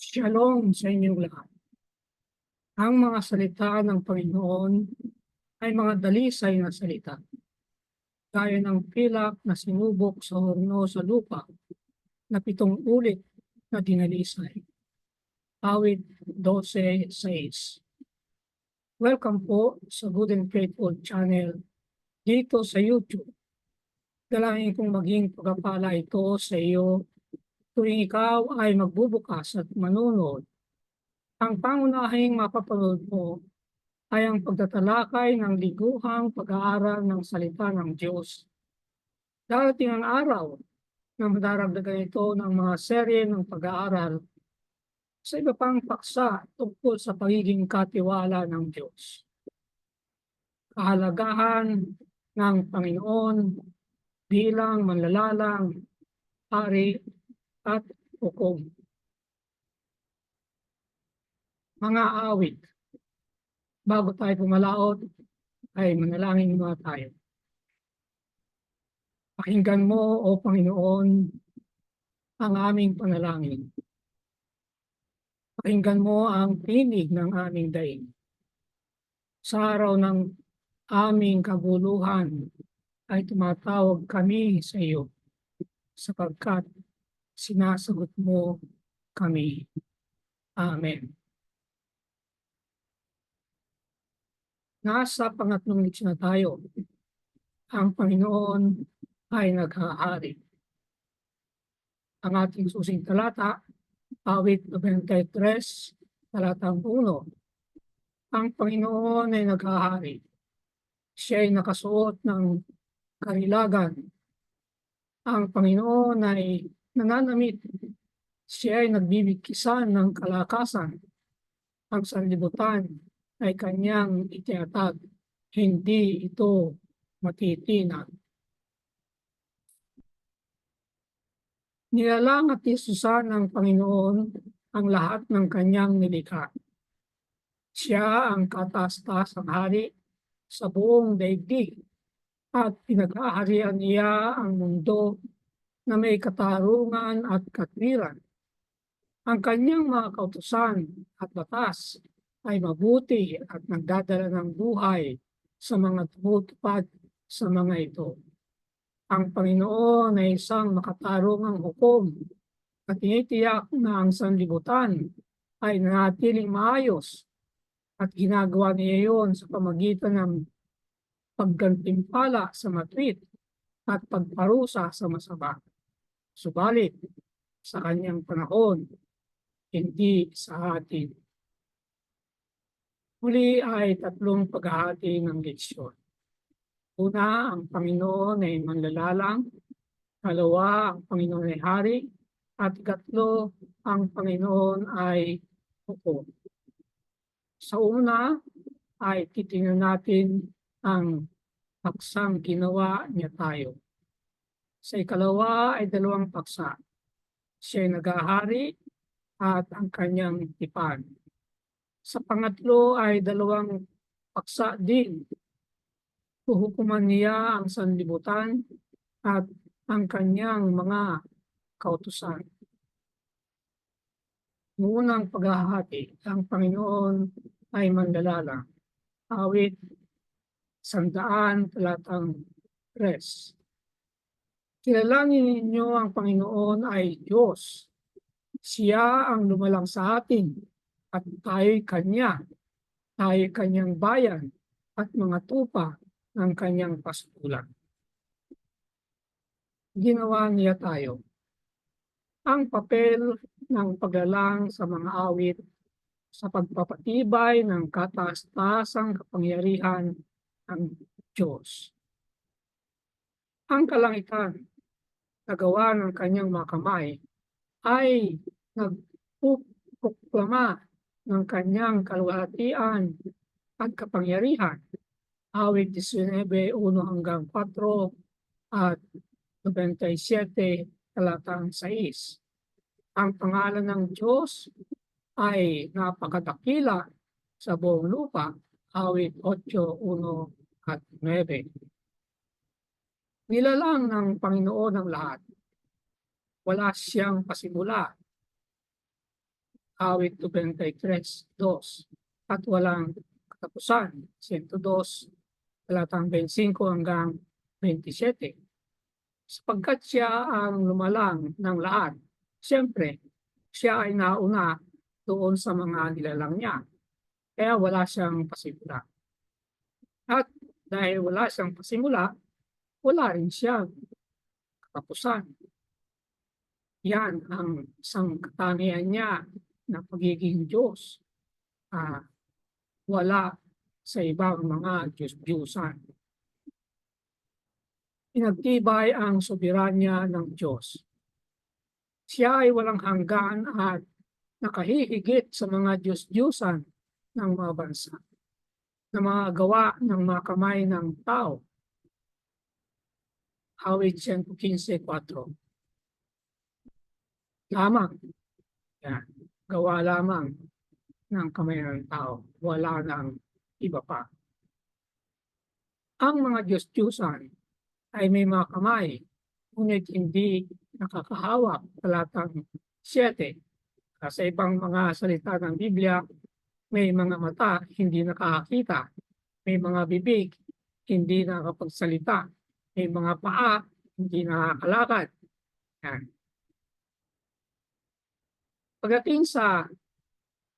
Shalom sa inyong lahat. Ang mga salita ng Panginoon ay mga dalisay na salita, gaya ng pilak na sinubok sa horno sa lupa na 7 ulit na dinalisay. Awit 12:6. Welcome po sa Good and Faithful channel dito sa YouTube. Dalangin kong maging pagpapala ito sa iyo tuwing ikaw ay magbubukas at manunod. Ang pangunahing mapapanood mo ay ang pagtatalakay ng liguhang pag-aaral ng salita ng Diyos. Darating ang araw na madaragdagan ito ng mga serye ng pag-aaral sa iba pang paksa tungkol sa pagiging katiwala ng Diyos. Kahalagahan ng Panginoon bilang manlalalang, hari at hukom. Mga awit. Bago tayo pumalaot, ay manalangin muna tayo. Pakinggan mo, O Panginoon, ang aming panalangin. Pakinggan mo ang tinig ng aming daing. Sa araw ng aming kaguluhan ay tumatawag kami sa iyo sapagkat sinasagot mo kami. Amen. Nasa pangatlong leksyon na tayo. Ang Panginoon ay naghahari. Ang ating susing talata, awit 93, talatang 1. Ang Panginoon ay naghahari. Siya ay nakasuot ng kahilagan. Ang Panginoon ay nananamit. Siya ay nagbibigkisan ng kalakasan. Ang sanlibutan ay kanyang itinatag. Hindi ito matitinag. Nilalang at isusan ng Panginoon ang lahat ng kanyang nilikha. Siya ang kataas-taasang hari sa buong daigdig at pinag-aaharian niya ang mundo na may katarungan at katwiran. Ang kanyang mga kautusan at batas ay mabuti at nagdadala ng buhay sa mga tumutupad sa mga ito. Ang Panginoon ay isang makatarungang hukom at tinitiyak na ang sanlibutan ay nanatiling maayos at ginagawa niya iyon sa pamagitan ng paggantimpala sa matwid at pagparusa sa masama. Subalit, sa kanyang panahon, hindi sa atin. Muli ay 3 paghahati ng leksyon. Una, ang Panginoon ay manlalalang. 2, ang Panginoon ay hari. At 3, ang Panginoon ay hukom. Sa una ay titingnan natin ang paksang ginawa niya tayo. Sa ikalawa ay 2 paksa. Siya ay naghahari at ang kanyang tipan. Sa pangatlo ay 2 paksa din. Huhukuman niya ang sanlibutan at ang kanyang mga kautusan. Unang paghahati, ang Panginoon ay manlalalang. Awit 100, talatang 3. Kilalanin ninyo ang Panginoon ay Diyos. Siya ang lumalang sa atin at tayo'y Kanya. Tayo'y Kanyang bayan at mga tupa ng Kanyang pastulan. Ginawa niya tayo. Ang papel ng paglalang sa mga awit sa pagpapatibay ng kataas-taasang kapangyarihan ng Diyos. Ang kalangitan na gawa ng kanyang mga kamay ay nagpuproklama ng kanyang kaluwalhatian at kapangyarihan. Awit 19:1-4 at 97, talatang 6. Ang pangalan ng Diyos ay napakadakila sa buong lupa. Awit 8:1 at 9. Nilalang ng Panginoon ang lahat. Wala siyang pasimula awit 23:2, at walang katapusan, 102, talatang 25 hanggang 27. Sapagkat siya ang lumalang ng lahat, siyempre, siya ay nauna doon sa mga nilalang niya, kaya wala siyang pasimula. At dahil wala siyang pasimula, wala rin siyang katapusan. Yan ang isang katangian niya na pagiging Diyos. Wala sa ibang mga Diyos-Diyusan. Pinagtibay ang soberanya ng Diyos. Siya ay walang hanggan at nakahihigit sa mga Diyos-Diyusan ng mga bansa na mga gawa ng mga kamay ng tao. Awit 115:4. Lamang. Yan. Gawa lamang ng kamay ng tao. Wala ng iba pa. Ang mga Diyos-Diyusan ay may mga kamay, ngunit hindi nakakahawak, talatang 7. Sa ibang mga salita ng Biblia, may mga mata, hindi nakakakita. May mga bibig, hindi nakakapagsalita. May mga paa, hindi nakakalakad. Yan. Pagdating sa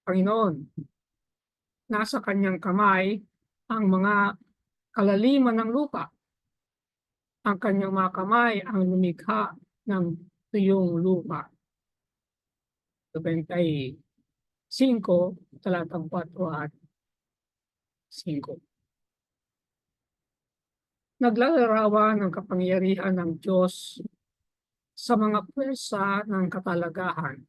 Panginoon, nasa kanyang kamay ang mga kalaliman ng lupa. Ang kanyang mga kamay ang lumikha ng tuyong lupa. 25, talatang 4 at 5. Naglalarawan ng kapangyarihan ng Diyos sa mga pwersa ng katalagahan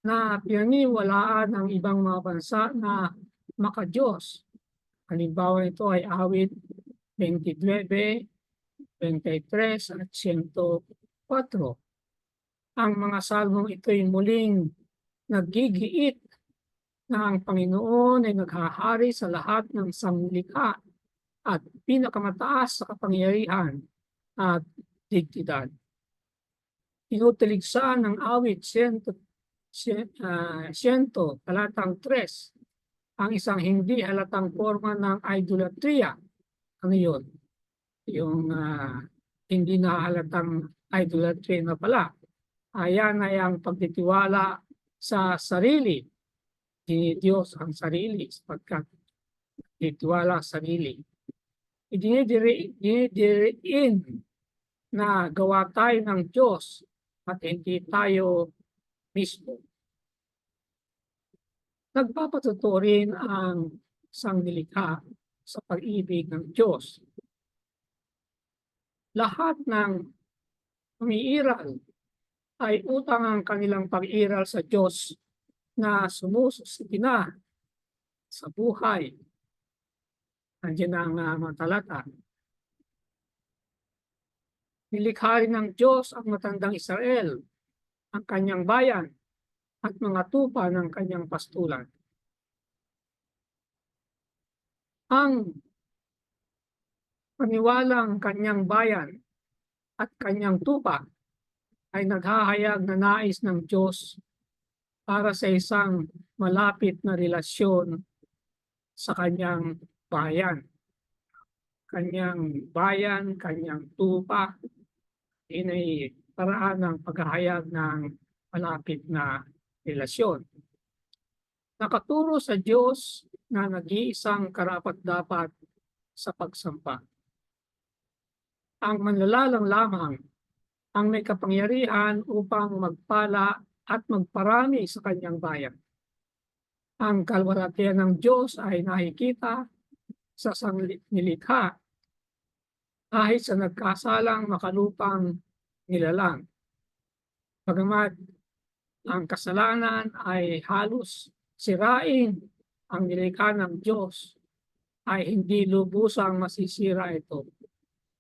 na pinaniwalaan ng ibang mga bansa na makadiyos. Halimbawa ito ay awit 29, 23 at 104. Ang mga salmong ito'y muling naggigiit na ang Panginoon ay naghahari sa lahat ng sanglikha at pinakamataas sa kapangyarihan at digdidad. Tinutuligsa ng awit 100, talatang 3, ang isang hindi halatang forma ng idolatria. Ano yun? Yung hindi nahalatang idolatry na pala. Ayan ay ang pagtitiwala sa sarili. Diyos ang sarili sapagkat titiwala sa sarili. Idinidiriin na gawa tayo ng Diyos at hindi tayo mismo. Nagpapatuto rin ang sangnilikha sa pag-ibig ng Diyos. Lahat ng umiiral ay utang ang kanilang pag-iral sa Diyos na sumusustina sa buhay. Nandiyan ang mga talata. Nilikha rin ng Diyos ang matandang Israel, ang kanyang bayan, at mga tupa ng kanyang pastulan. Ang paniwalang kanyang bayan at kanyang tupa ay naghahayag na nais ng Diyos para sa isang malapit na relasyon sa kanyang bayan. Kanyang bayan, kanyang tupa, yun ay paraan ng paghahayag ng malapit na relasyon. Nakaturo sa Diyos na nag-iisang karapat-dapat sa pagsampa. Ang manlalalang lamang ang may kapangyarihan upang magpala at magparami sa kanyang bayan. Ang kalwalatian ng Diyos ay nakikita sa sanglilikha kahit sa nagkasalang makalupang nilalang. Bagamat ang kasalanan ay halos sirain ang nilikha ng Diyos, ay hindi lubusang masisira ito.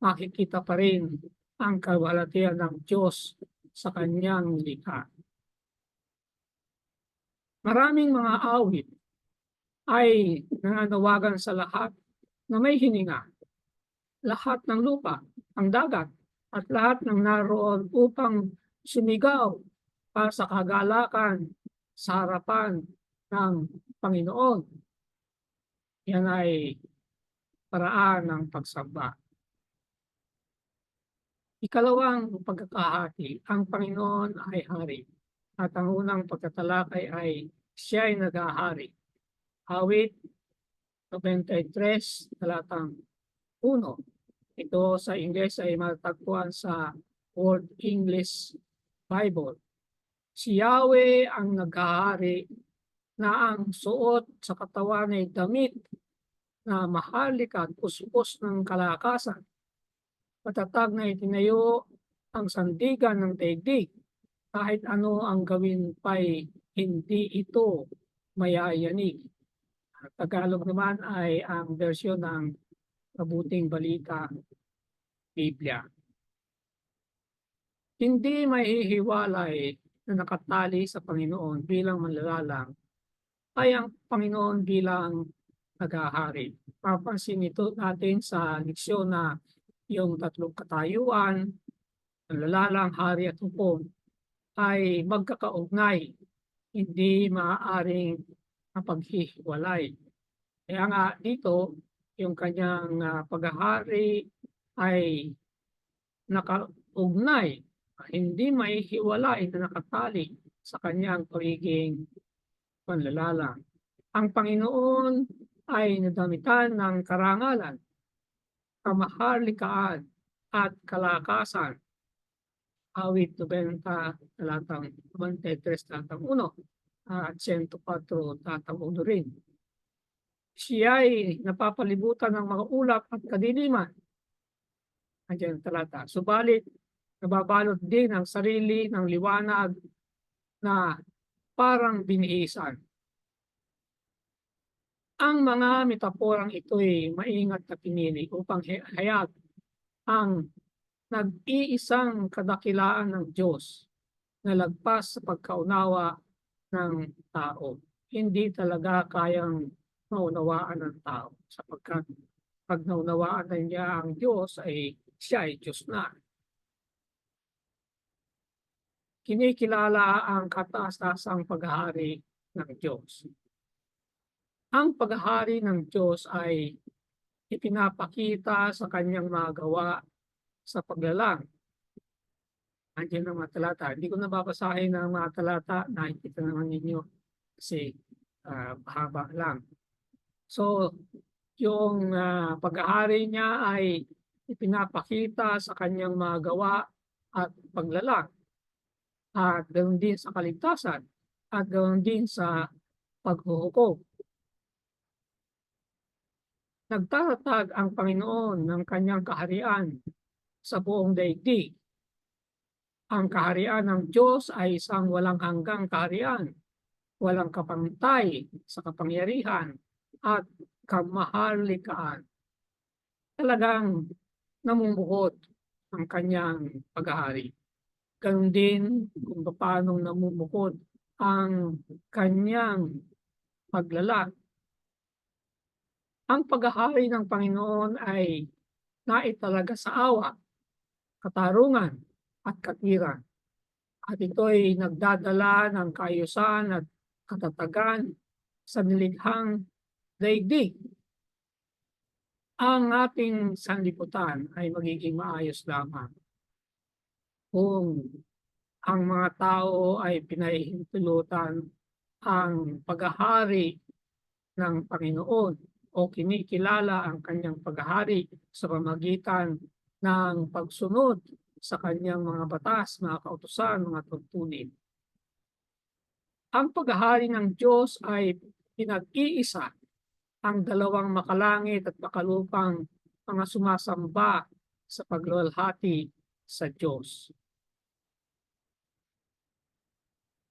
Makikita pa rin ang kalwalatian ng Diyos sa kanyang nilikha. Maraming mga awit ay nananawagan sa lahat na may hininga, lahat ng lupa, ang dagat, at lahat ng naroon upang sumigaw para sa kagalakan sa harapan ng Panginoon. Yan ay paraan ng pagsamba. Ikalawang pagkakahati, ang Panginoon ay hari. At ang unang pagtatalakay ay siya ay naghahari. Awit 93, talatang 1. Ito sa Ingles ay matatagpuan sa World English Bible. Si Yahweh ang naghahari na ang suot sa katawan ay damit na mahalik at puspos ng kalakasan. Matatag na itinayo ang sandigan ng daigdig. Kahit ano ang gawin pa'y hindi ito mayayanig. Tagalog naman ay ang bersyon ng Mabuting Balita, Biblia. Hindi mahihiwalay na nakatali sa Panginoon bilang manlalalang ay ang Panginoon bilang naghahari. Papansin ito natin sa leksyon na yung tatlong katayuan, manlalalang, hari at hukom ay magkakaugnay, hindi maaaring mapaghihiwalay. Kaya nga dito, yung kanyang paghahari ay nakaugnay, hindi maihiwalay na nakatali sa kanyang pagiging panlalalang. Ang Panginoon ay nadamitan ng karangalan, kamahalikaan at kalakasan. Awit 90, talatang 93, talatang 1, at 104, talatang 1 rin. Siya ay napapalibutan ng mga ulap at kadiliman. Andiyan ang talata. Subalit, nababalot din ang sarili ng liwanag na parang binihisan. Ang mga metaporang ito'y maingat na pinili upang hayag ang nag-iisang kadakilaan ng Diyos na lagpas sa pagkaunawa ng tao. Hindi talaga kayang maunawaan ng tao sapagkat pag naunawaan na niya ang Diyos ay siya ay Diyos na. Kinikilala ang kataas-taasang paghahari ng Diyos. Ang paghahari ng Diyos ay ipinapakita sa kanyang mga gawa sa paglalang. Andiyan ang mga talata. Hindi ko nababasahin ang mga talata, nakikita naman ninyo kasi haba lang. So, yung paghahari niya ay ipinapakita sa kanyang mga gawa at paglalang. At ganoon din sa kaligtasan at ganoon din sa paghuhukom. Nagtatatag ang Panginoon ng kanyang kaharian sa buong daigdig. Ang kaharian ng Diyos ay isang walang hanggang kaharian, walang kapantay sa kapangyarihan at kamahalikaan. Talagang namumuhod ang kanyang paghahari. Ganon din kung paano namumuhod ang kanyang paglalang. Ang paghahari ng Panginoon ay naitalaga sa awa, katarungan at katwiran. At ito'y nagdadala ng kaayusan at katatagan sa nilikhang daigdig. Ang ating sanlibutan ay magiging maayos lamang kung ang mga tao ay pinahihintulutan ang paghahari ng Panginoon o kinikilala ang kanyang paghahari sa pamamagitan ng pagsunod sa kanyang mga batas, mga kautusan, mga tuntunin. Ang paghahari ng Diyos ay pinag-iisa ang dalawang makalangit at makalupang mga sumasamba sa pagluwalhati sa Diyos.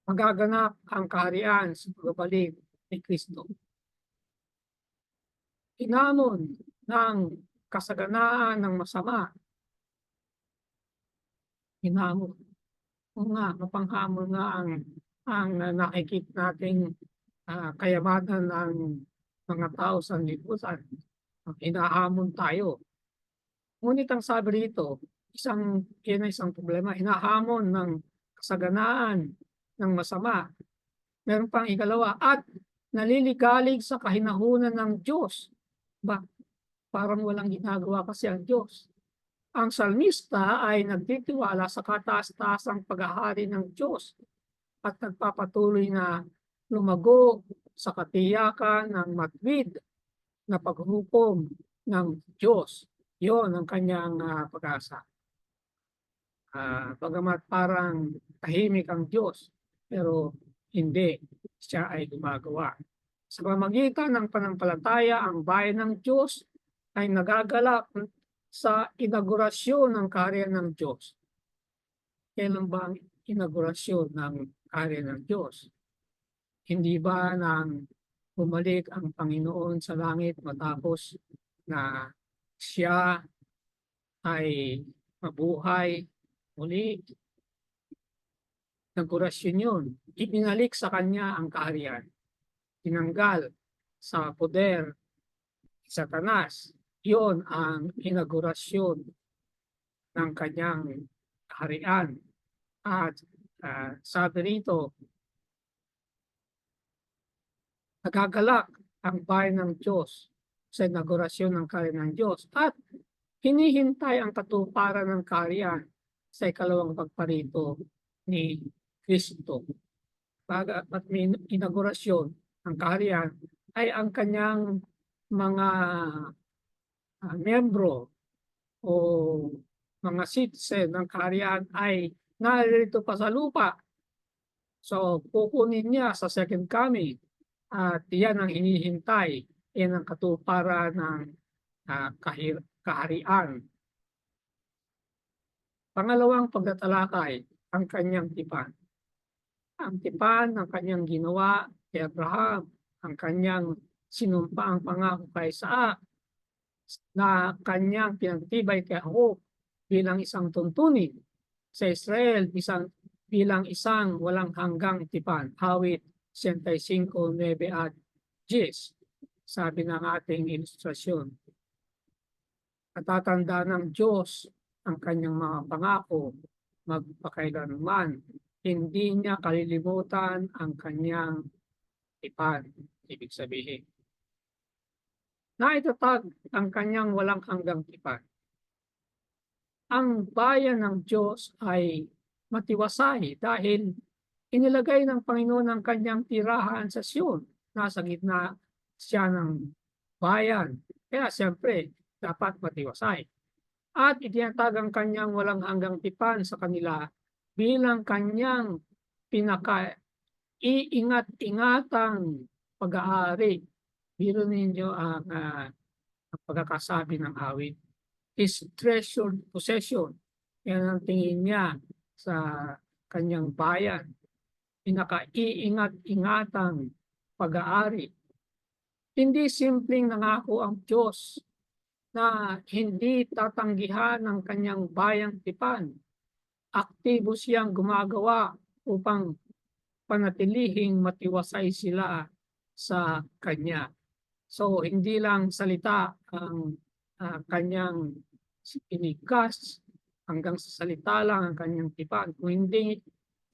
Magaganap ang kaharian sa pagbabalik ni Kristo. Hinamon ng kasaganaan ng masama. Hinamon. O nga, mapanghamon nga ang nakikita nating kayamanan ng mga tao sa lipunan. Hinahamon tayo. Ngunit ang sabi rito, yan ay isang problema. Hinahamon ng kasaganaan ng masama. Meron pang ikalawa, at naliligalig sa kahinahunan ng Diyos. Ba, parang walang ginagawa kasi ang Diyos. Ang salmista ay nagtitiwala sa kataas-taasang paghahari ng Diyos at nagpapatuloy na lumago sa katiyakan ng matwid na paghukom ng Diyos. Yon ang kanyang pag-asa. Bagamat parang tahimik ang Diyos, pero hindi, siya ay gumagawa. Sa pamamagitan ng panampalataya, ang bayan ng Diyos ay nagagalak sa inaugurasyon ng kaharian ng Diyos. Kailan ba ang inaugurasyon ng kaharian ng Diyos? Hindi ba nang bumalik ang Panginoon sa langit matapos na siya ay mabuhay muli? Inaugurasyon yun. Ibinalik sa kanya ang kaharian. Tinanggal sa poder Satanas. Yun ang inaugurasyon ng kanyang kaharian. At sabi rito, nagagalak ang bayan ng Diyos sa inaugurasyon ng kaharian ng Diyos at hinihintay ang katuparan ng kaharian sa ikalawang pagparito ni Kristo. At may inaugurasyon ng kaharian ay ang kanyang mga miyembro o mga citizen ng kaharian ay narito pa sa lupa. So, kukunin niya sa second coming at yan ang hinihintay. Yan ang katuparan ng kaharian. Pangalawang pagtatalakay, ang kanyang tipan. Ang tipan ng kanyang ginawa kay Abraham, ang kanyang sinumpaang pangako kay Isaac, na kanyang pinagtibay kay Jacob bilang isang tuntunin sa Israel, bilang isang walang hanggang tipan. Awit 65:9 at 10, sabi ng ating ilustrasyon. Natatanda ng Diyos ang kanyang mga pangako magpakailanman. Hindi niya kalilimutan ang kanyang tipan. Ibig sabihin, naitatag ang kanyang walang hanggang tipan. Ang bayan ng Diyos ay matiwasay dahil inilagay ng Panginoon ang kanyang tirahan sa Sion. Nasa gitna siya ng bayan. Kaya siyempre, dapat matiwasay. At itinatag ang kanyang walang hanggang tipan sa kanila bilang kanyang pinaka-iingat-ingatang pag-aari. Biro ninyo ang pagkakasabi ng awit. His treasured possession. Yan ang tingin niya sa kanyang bayan. Pinaka-iingat-ingatang pag-aari. Hindi simpleng nangako ang Diyos na hindi tatanggihan ng kanyang bayang tipan. Aktibo siyang gumagawa upang panatilihing matiwasay sila sa kanya. So, hindi lang salita ang kanyang pinigas, hanggang sa salita lang ang kanyang tipan. Kung hindi,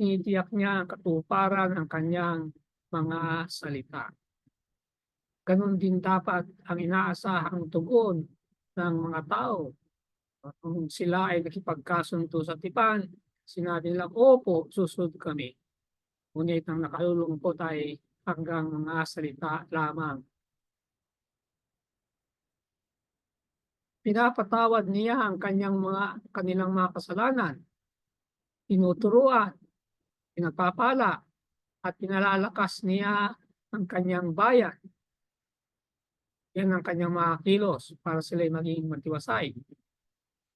tinitiyak niya ang katuparan ng kanyang mga salita. Ganon din dapat ang inaasahang tugon ng mga tao. Kung sila ay nakipagkasundo sa tipan, sinabi nilang, opo, susunod kami. Ngunit ang nakalulungkot ay hanggang mga salita lamang. Pinapatawad niya ang kanilang mga kasalanan, tinuturuan, pinapapala, at pinalalakas niya ang kanyang bayan. Yan ang kanyang mga kilos para sila maging matiwasay.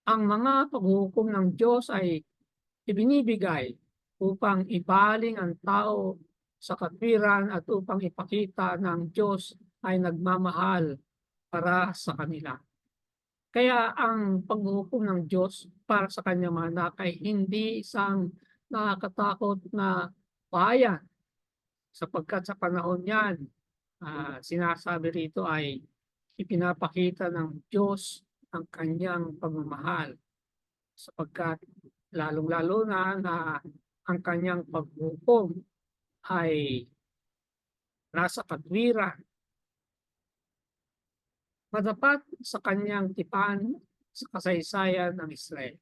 Ang mga paghuhukom ng Diyos ay ibinibigay upang ibaling ang tao sa katwiran at upang ipakita ng Diyos ay nagmamahal para sa kanila. Kaya ang paghuhukom ng Diyos para sa kanyang mga anak ay hindi isang nakakatakot na bayan, sapagkat sa panahon niyan, sinasabi rito ay ipinapakita ng Diyos ang kanyang pagmamahal, sapagkat lalong-lalo na ang kanyang paghukom ay nasa katwiran, matapat sa kanyang tipan sa kasaysayan ng Israel.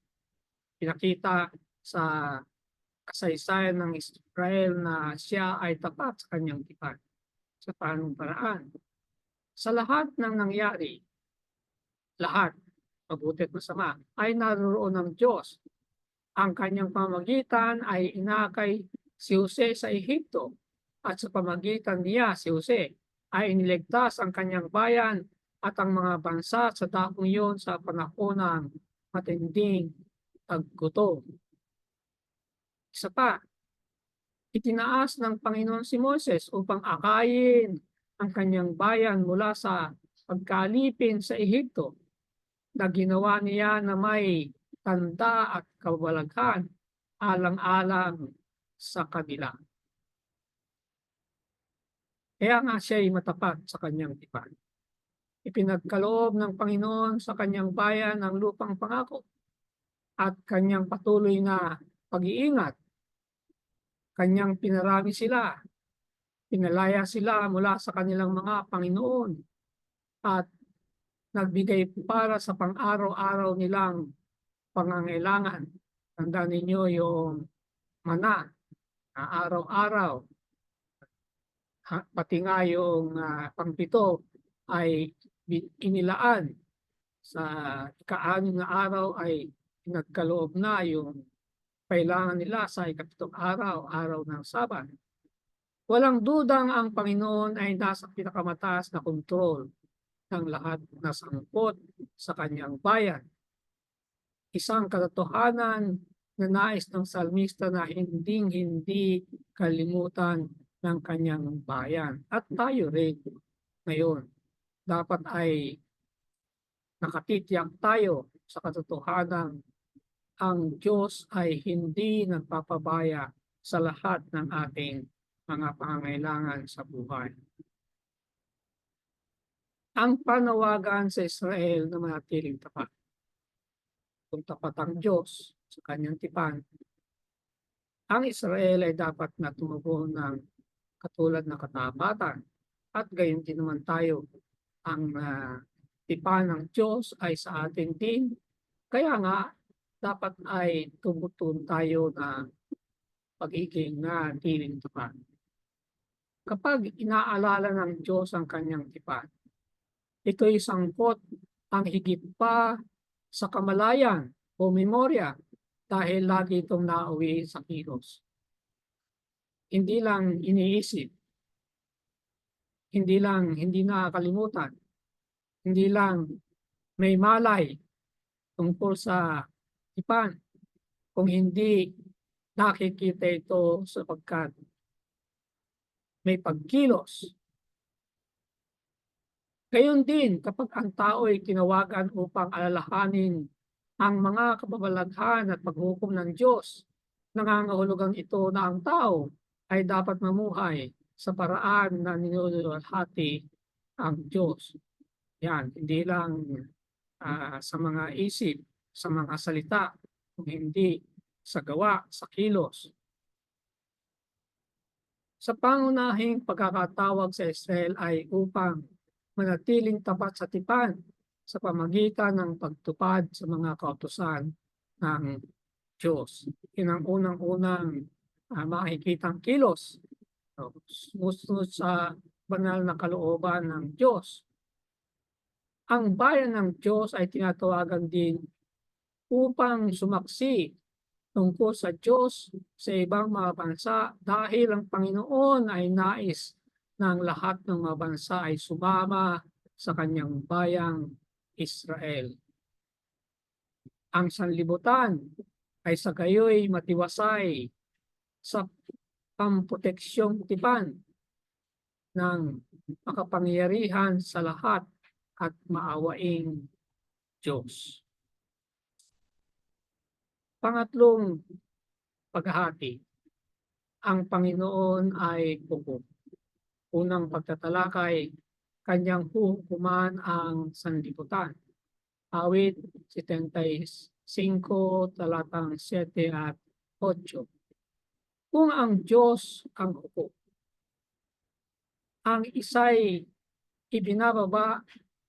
Pinakita sa kasaysayan ng Israel na siya ay tapat sa kanyang tipan. Sa paanong paraan? Sa lahat ng nangyari, lahat, mabuti at masama, ay naroon ng Diyos. Ang kanyang pamagitan ay inakay si Jose sa Ehipto at sa pamagitan niya si Jose ay iniligtas ang kanyang bayan at ang mga bansa sa dakong iyon sa panahon ng matinding taggutom. Isa pa, itinaas ng Panginoon si Moses upang akayin ang kanyang bayan mula sa pagkalipin sa Ehipto na ginawa niya na may tanda at kababalaghan alang-alang sa kanila. Kaya nga siya ay matapat sa kanyang tipan. Ipinagkaloob ng Panginoon sa kanyang bayan ang lupang pangako at kanyang patuloy na pag-iingat. Kanyang pinarami sila, pinalaya sila mula sa kanilang mga Panginoon at nagbigay para sa pang-araw-araw nilang pangangailangan. Tandaan ninyo yung mana na araw-araw, pati nga yung pangpito ay inilaan sa ika-6 na araw ay pinagkaloob na yung kailangan nila sa ikapitong araw, araw ng Sabat. Walang dudang ang Panginoon ay nasa pinakamataas na kontrol ng lahat na sangkot sa kanyang bayan. Isang katotohanan na nais ng salmista na hinding-hindi kalimutan ng kanyang bayan. At tayo rin ngayon, dapat ay nakatitiyak tayo sa katotohanan ang Diyos ay hindi nagpapabaya sa lahat ng ating mga pangangailangan sa buhay. Ang panawagan sa Israel na manatiling tapat. Kung tapat ang Diyos sa kanyang tipan, ang Israel ay dapat na tumugon ng katulad ng katapatan. At gayon din naman tayo, ang tipan ng Diyos ay sa atin din. Kaya nga, dapat ay tumutun tayo na pagiging tiling tapat. Kapag inaalala ng Diyos ang kanyang tipan, ito'y sangkot ang higit pa sa kamalayan o memorya dahil lagi itong nauwi sa kilos. Hindi lang iniisip, hindi nakakalimutan, hindi lang may malay tungkol sa tipan, kung hindi nakikita ito sapagkat may pagkilos. Gayon din kapag ang tao ay tinawagan upang alalahanin ang mga kababalaghan at paghukom ng Diyos, nangangahulugan ito na ang tao ay dapat mamuhay sa paraan na ninululhati ang Diyos. Yan, hindi lang sa mga isip, sa mga salita, kung hindi sa gawa, sa kilos. Sa pangunahing pagkakatawag sa Israel ay upang manatiling tapat sa tipan sa pamagitan ng pagtupad sa mga kautusan ng Diyos. Yun ang unang-unang makikitang kilos. Susunod sa banal na kalooban ng Diyos. Ang bayan ng Diyos ay tinatawagan din upang sumaksi tungkol sa Diyos sa ibang mga bansa dahil ang Panginoon ay nais ng lahat ng mga bansa ay sumama sa kanyang bayang Israel. Ang sanlibutan ay sa gayoy matiwasay sa pamproteksyong tipan ng makapangyarihan sa lahat at maawaing Diyos. Pangatlong paghahati, ang Panginoon ay hukom. Unang pagtatalakay, kanyang hukuman ang sanlibutan. Awit 75, talatang 7 at 8. Kung ang Diyos ang hukom, ang isa'y ibinababa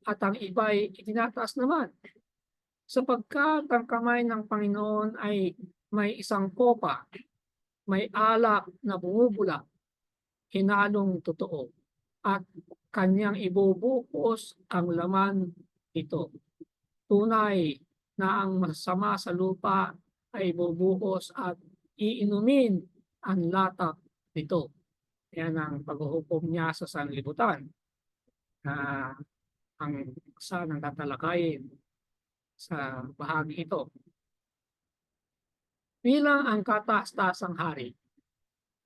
at ang iba'y itinataas naman. Sapagkat ang kamay ng Panginoon ay may isang kopa, may alak na bumubula, hinalong totoo, at kanyang ibubuhos ang laman nito. Tunay na ang masama sa lupa ay bubuhos at iinumin ang latak nito. Yan ang paghuhukom niya sa sanlibutan na ang isa ng tatalakayin sa bahagi ito. Bilang ang kataas-taasang hari,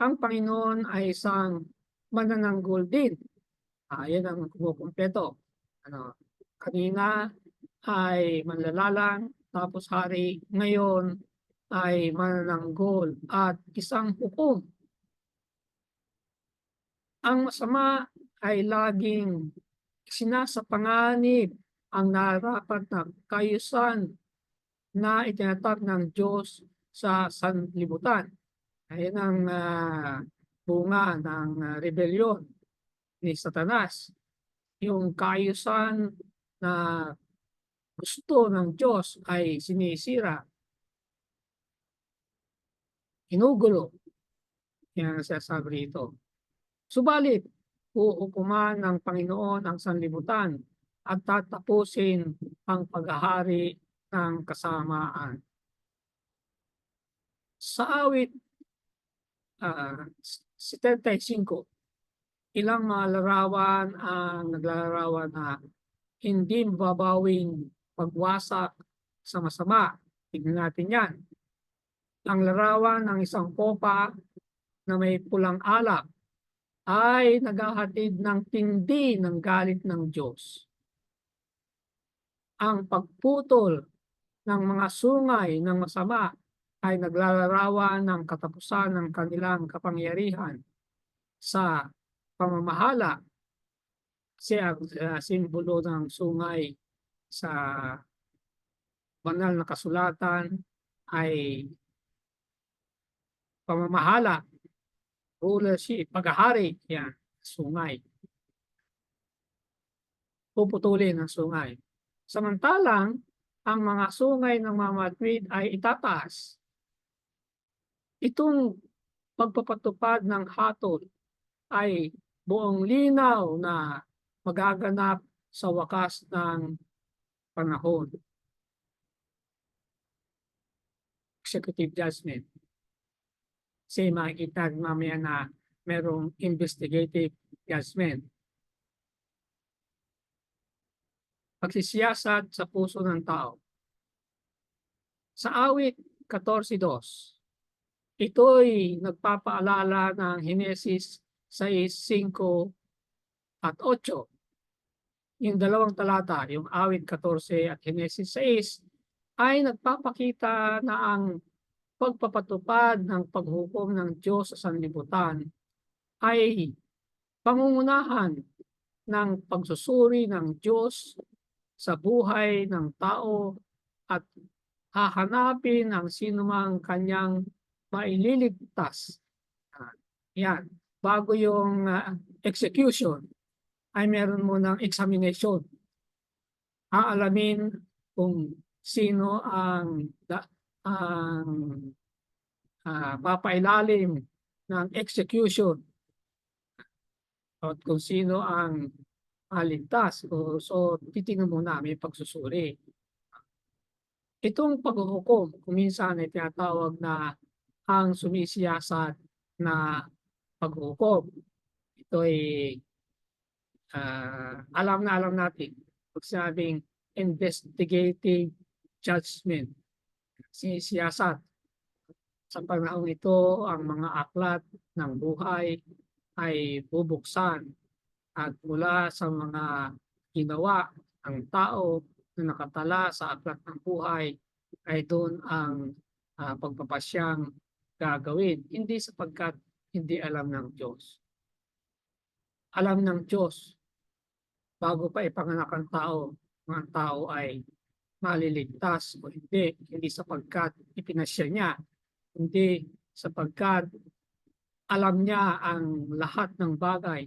ang Panginoon ay isang manananggol din. Yan ang kumukumpleto. Kanina ay manlalalang, tapos hari, ngayon ay manananggol at isang hukom. Ang masama ay laging sinasapanganib ang narapat na kaayusan na itinatag ng Diyos sa sanlibutan. Ayan ang bunga ng rebelyon ni Satanas. Yung kaayusan na gusto ng Diyos ay sinisira, inugulo. Yan ang sasabi rito. Subalit, huhukuman ng Panginoon ang sanlibutan at tatapusin ang paghahari ng kasamaan. Sa awit 75, ilang mga larawan ang naglalarawan na hindi mababawing pagwasak sa masama. Tignan natin yan. Ang larawan ng isang kopa na may pulang alak ay naghahatid ng tindi ng galit ng Diyos. Ang pagputol ng mga sungay ng masama ay naglalarawan ng katapusan ng kanilang kapangyarihan sa pamamahala. Kasi ang simbolo ng sungay sa banal na kasulatan ay pamamahala, rulership, paghahari, yan, sungay. Puputulin ang sungay. Samantalang, ang mga sungay ng mga matwid ay itataas. Itong pagpapatupad ng hatol ay buong linaw na magaganap sa wakas ng panahon. Executive judgment. Kasi makikita mamaya na merong investigative judgment. Pagsisiyasat sa puso ng tao. Sa awit 14:2, ito'y nagpapaalala ng Henesis 6:5 at 8. Yung dalawang talata, yung awit 14 at Henesis 6, ay nagpapakita na ang pagpapatupad ng paghukom ng Diyos sa sanlibutan ay pangungunahan ng pagsusuri ng Diyos sa buhay ng tao at hahanapin ang sinumang kanyang maililigtas. Yan. Bago yung execution, ay meron mo ng examination. Aalamin kung sino ang papailalim ng execution at kung sino ang aligtas. So titingnan muna, may pagsusuri. Itong paghuhukom, kung minsan ay tinatawag na ang sumisiyasat na paghuhukom. Ito ay alam natin. Pag sabing investigative judgment, sinisiyasat. Sa panahon ito, ang mga aklat ng buhay ay bubuksan at mula sa mga ginawa ng tao na nakatala sa aklat ng buhay ay doon ang pagpapasyang gagawin. Hindi sapagkat hindi alam ng Diyos. Alam ng Diyos bago pa ipanganak ang tao, ang tao ay maliligtas o hindi. Hindi sapagkat ipinasya niya, hindi sapagkat alam niya ang lahat ng bagay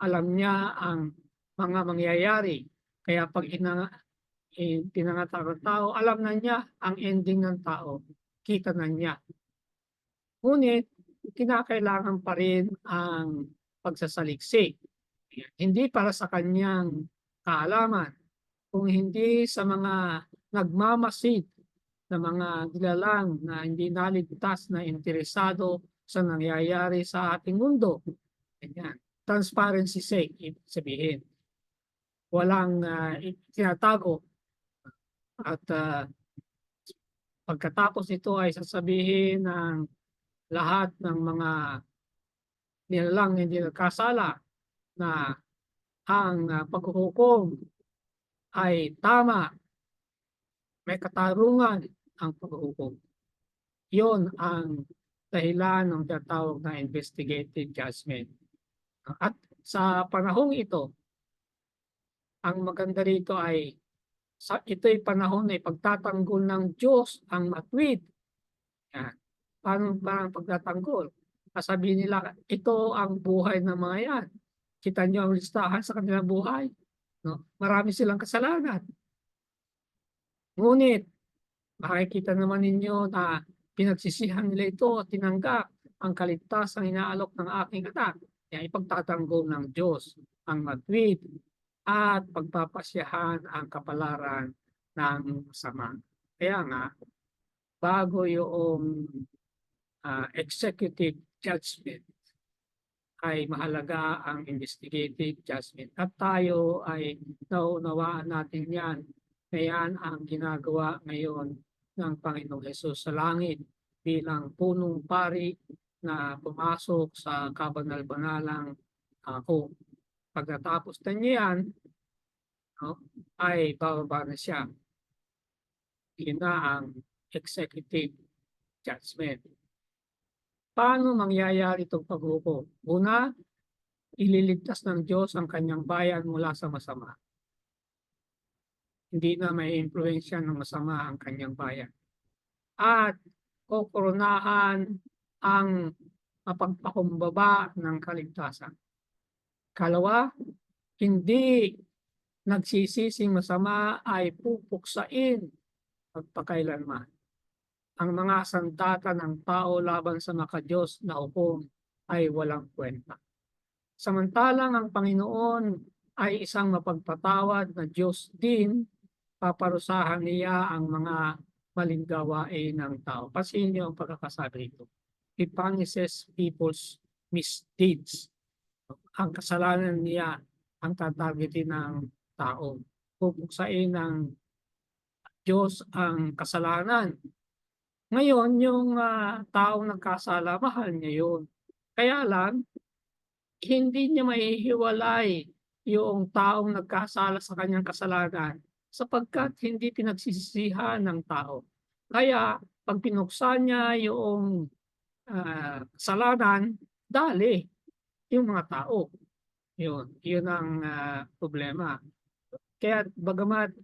Alam niya ang mga mangyayari. Kaya pag pinanganak ang tao, alam na niya ang ending ng tao. Kita na niya. Ngunit kinakailangan pa rin ang pagsasaliksik. Hindi para sa kanyang kaalaman, kung hindi sa mga nagmamasid na mga nilalang na hindi naligtas na interesado sa nangyayari sa ating mundo. Ganyan. Transparency sake, ibig sabihin. Walang tinatago at pagkatapos ito ay sasabihin ng lahat ng mga nilalang na hindi nagkasala na ang paghuhukom ay tama, may katarungan ang paghuhukom. Yun ang dahilan ng tinatawag na investigative judgment. At sa panahong ito, ang maganda rito ay ito'y panahon ay pagtatanggol ng Diyos ang matwid. Yan. Paano ba ang pagtatanggol? Sasabihin nila, ito ang buhay ng mga yan. Kita niyo ang listahan sa kanilang buhay. No? Marami silang kasalanan. Ngunit, makikita naman ninyo na pinagsisihan nila ito at tinanggap ang kaligtasang inaalok ng aking anak. Kaya ipagtatanggol ng Diyos ang matwid at pagpapasyahan ang kapalaran ng masama. Kaya nga, bago yung executive judgment, ay mahalaga ang investigative judgment. At tayo ay naunawaan natin yan. Kaya ang ginagawa ngayon ng Panginoong Hesus sa langit bilang punong pari na pumasok sa kabanal-banalang ako. Pagkatapos na niyan, no, ay bababa na siya. Yun na ang executive judgment. Paano mangyayari itong paghukom? Una, ililigtas ng Diyos ang kanyang bayan mula sa masama. Hindi na may impluensya ng masama ang kanyang bayan. At kukoronahan ang mapagpakumbaba ng kaligtasan. Kalawa, hindi nagsisising masama ay pupuksain magpakailanman. Ang mga sandata ng tao laban sa makadiyos na hukom ay walang kwenta. Samantalang ang Panginoon ay isang mapagpatawad na Diyos din, paparusahan niya ang mga maling gawain ng tao. Pasin niyo ang pagkakasabi ito. He punishes people's misdeeds. Ang kasalanan niya ang tatargetin ng tao. Pupuksain ng Diyos ang kasalanan. Ngayon, yung taong nagkasala, mahal niya yun. Kaya lang, hindi niya maihiwalay yung taong nagkasala sa kanyang kasalanan sapagkat hindi pinagsisisihan ng tao. Kaya, pag pinuksan niya yung kasalanan, dali yung mga tao. Yun ang problema. Kaya, bagamat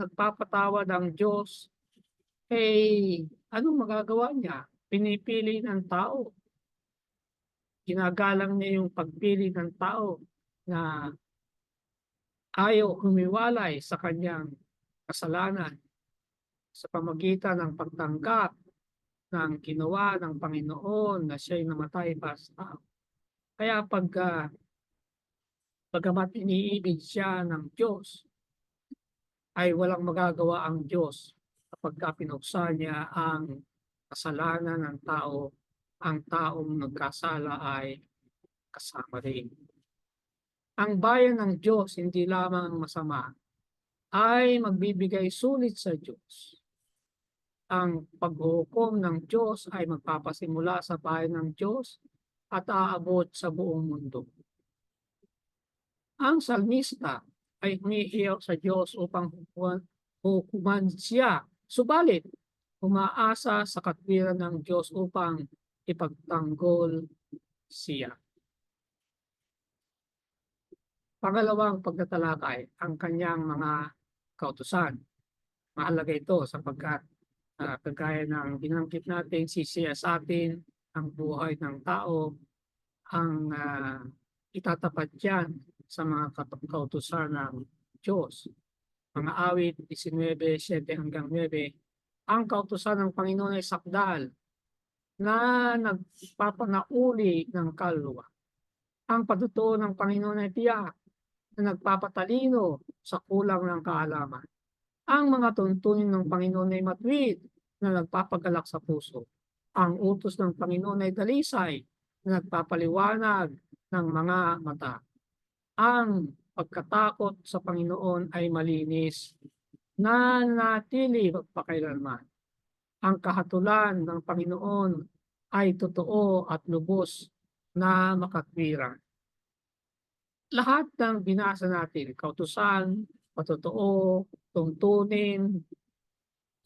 nagpapatawad ang Diyos, anong magagawa niya? Pinipili ng tao. Ginagalang niya yung pagpili ng tao na ayaw humiwalay sa kanyang kasalanan sa pamagitan ng pagtanggap ng ginawa ng Panginoon na siya'y namatay para sa tao. Kaya pagkamat iniibig siya ng Diyos, ay walang magagawa ang Diyos kapag pinuksan niya ang kasalanan ng tao, ang taong nagkasala ay kasama rin. Ang bayan ng Diyos, hindi lamang masama, ay magbibigay sulit sa Diyos. Ang paghuhukom ng Diyos ay magpapasimula sa bayan ng Diyos at aabot sa buong mundo. Ang salmista ay humihiyaw sa Diyos upang hukuman siya. Subalit, umaasa sa katwiran ng Diyos upang ipagtanggol siya. Pangalawang pagtatalakay, ang kanyang mga kautusan. Mahalaga ito sapagkat kagaya ng binanggit natin, sisiya sa atin ang buhay ng tao, ang Itatapat yan sa mga kautusan ng Diyos. Mga awit 19:7-9. Ang kautusan ng Panginoon ay sakdal na nagpapanauli ng kaluluwa. Ang patutuo ng Panginoon ay tiyak na nagpapatalino sa kulang ng kaalaman. Ang mga tuntunin ng Panginoon ay matuwid na nagpapagalak sa puso. Ang utos ng Panginoon ay dalisay na nagpapaliwanag ng mga mata. Ang pagkatakot sa Panginoon ay malinis na natili magpakailanman. Ang kahatulan ng Panginoon ay totoo at lubos na makatwiran. Lahat ng binasa natin, kautusan, patotoo, tuntunin,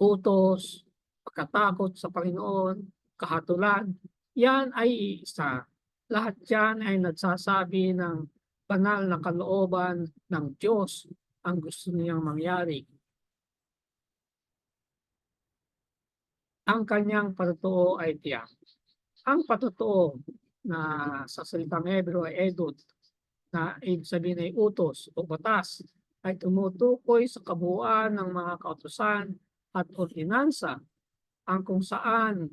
utos, pagkatakot sa Panginoon, kahatulan, yan ay iisa. Lahat yan ay nagsasabi ng banal na kalooban ng Diyos ang gusto niyang mangyari. Ang kanyang patotoo ay tiyak. Ang patotoo na sa salitang Hebreo ay edut, na ibig sabihin ay utos o batas, ay tumutukoy sa kabuuan ng mga kautusan at ordinansa, ang kung saan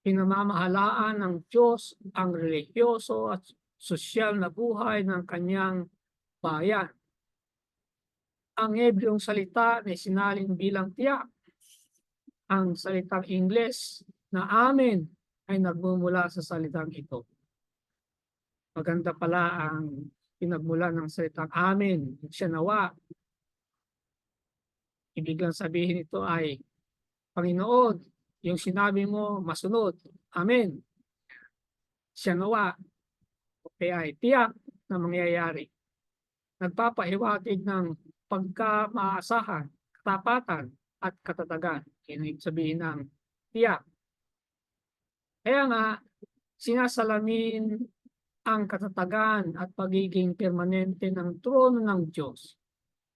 pinamamahalaan ng Diyos ang relihiyoso at sosyal na buhay ng kanyang bayan. Ang Hebreong salita na sinalin bilang tiyak. Ang salitang Ingles na amen ay nagmumula sa salitang ito. Maganda pala ang pinagmula ng salitang amen, siya nawa. Ibig lang sabihin ito ay, Panginoon, yung sinabi mo masunod. Amen. Siya nawa. Kaya ay tiyak na mangyayari. Nagpapahiwatig ng pagkamaasahan, katapatan, at katatagan. Ibig sabihin ng tiyak. Kaya nga, sinasalamin ang katatagan at pagiging permanente ng trono ng Diyos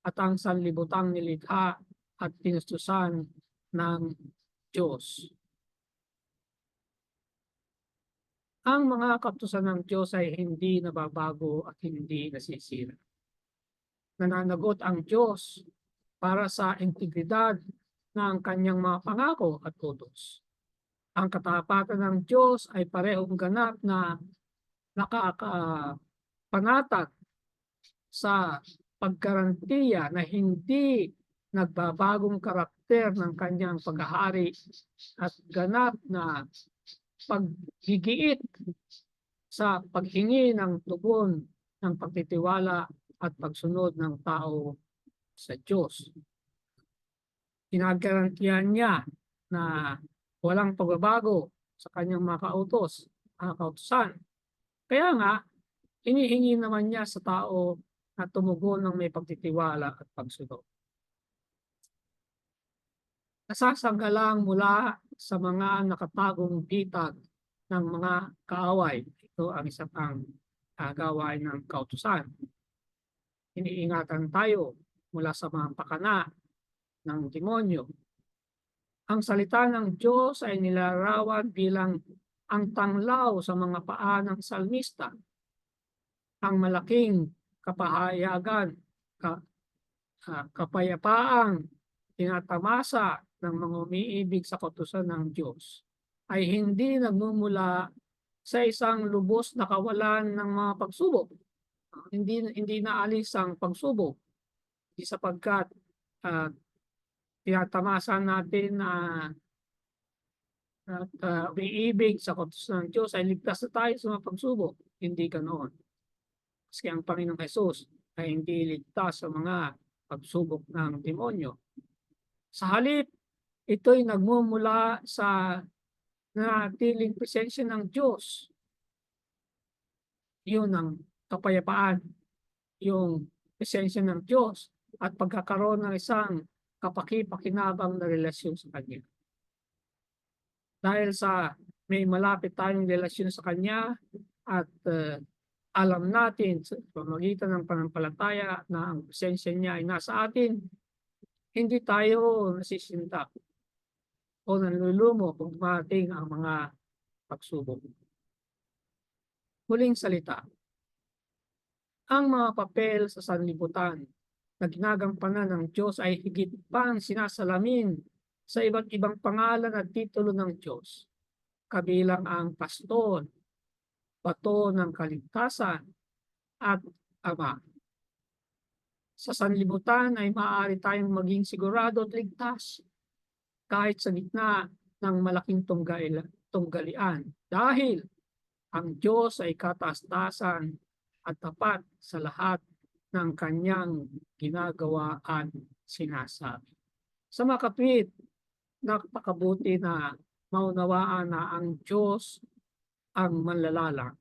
at ang sanlibutang nilikha at pinustusan ng Diyos. Ang mga kautusan ng Diyos ay hindi nababago at hindi nasisira. Nananagot ang Diyos para sa integridad ng kanyang mga pangako at utos. Ang katapatan ng Diyos ay parehong ganap na nakakapanatag sa paggarantiya na hindi nagbabagong karakter ng kanyang paghahari at ganap na paggigiit sa paghingi ng tugon ng pagtitiwala at pagsunod ng tao sa Diyos. Pinagarantiyan niya na walang pagbabago sa kanyang mga kautusan. Kaya nga, hinihingi naman niya sa tao na tumugon ng may pagtitiwala at pagsunod. Nasasanggalang mula sa mga nakatagong bitag ng mga kaaway. Ito ang isang gawain ng kautusan. Iniingatan tayo mula sa mga pakana ng demonyo. Ang salita ng Diyos ay nilarawan bilang ang tanglaw sa mga paa ng salmista, ang malaking kapahayagan, kapayapaang tinatamasa ng mga umiibig sa kautusan ng Diyos ay hindi nagmumula sa isang lubos na kawalan ng mga pagsubok. Hindi naalis ang pagsubok, hindi sapagkat tinatamasa natin na umiibig sa kautusan ng Diyos ay ligtas na tayo sa mga pagsubok. Hindi ganoon. Kasi ang Panginoong Hesus ay hindi ligtas sa mga pagsubok ng demonyo. Sa halip, ito'y nagmumula sa natiling presensya ng Diyos. Yun ang kapayapaan, yung presensya ng Diyos at pagkakaroon ng isang kapaki-pakinabang na relasyon sa Kanya. Dahil sa may malapit tayong relasyon sa Kanya at alam natin sa pamamagitan ng pananampalataya na ang presensya niya ay nasa atin, hindi tayo nasisindak o nanlulumo kung dumating ang mga pagsubok. Huling salita, Ang mga papel sa sanlibutan na ginagampanan ng Diyos ay higit pang sinasalamin sa iba't ibang pangalan at titulo ng Diyos, kabilang ang Pastor, Bato ng Kaligtasan, at Ama. Sa sanlibutan ay maaari tayong maging sigurado at ligtas kahit sa gitna ng malaking tunggalian dahil ang Diyos ay kataas-taasan at tapat sa lahat ng kanyang ginagawa at sinasabi. Sa mga kapit, napakabuti na maunawaan na ang Diyos ang manlalalang,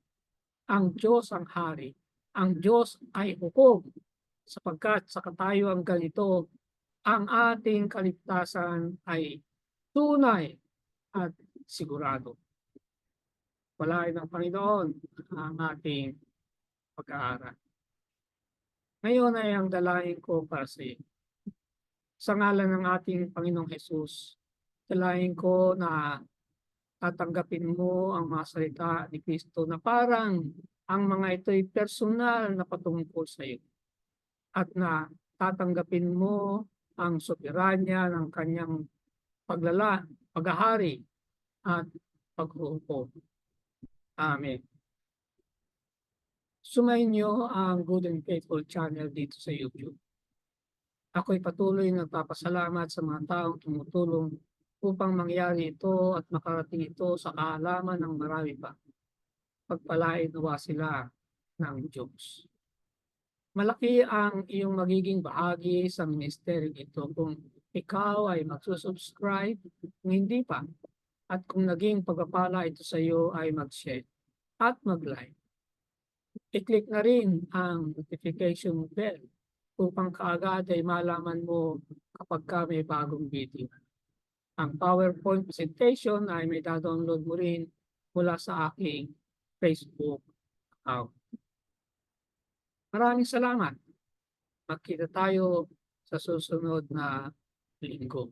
ang Diyos ang hari, ang Diyos ay hukom, sapagkat sa katayuan ganito, ang ating kaligtasan ay tunay at sigurado. Palain ng Panginoon ang ating pag-aaral. Ngayon ay ang dalangin ko para sa iyo. Sa ngalan ng ating Panginoong Hesus, dalangin ko na tatanggapin mo ang mga salita ni Kristo na parang ang mga ito'y personal na patungkol sa iyo at na tatanggapin mo ang soberanya ng kanyang paghahari at paghuhukom. Amen. Sumayin niyo ang Good and Faithful channel dito sa YouTube. Ako'y patuloy nagpapasalamat sa mga taong tumutulong upang mangyari ito at makarating ito sa kaalaman ng marami pa. Pagpalain nawa sila ng Diyos. Malaki ang iyong magiging bahagi sa ministeryo ito kung ikaw ay magsusubscribe, kung hindi pa, at kung naging pagpapala ito sa iyo ay mag-share at mag-like. I-click na rin ang notification bell upang kaagad ay malaman mo kapag may bagong video. Ang PowerPoint presentation ay may download mo rin mula sa aking Facebook account. Maraming salamat. Magkita tayo sa susunod na linggo.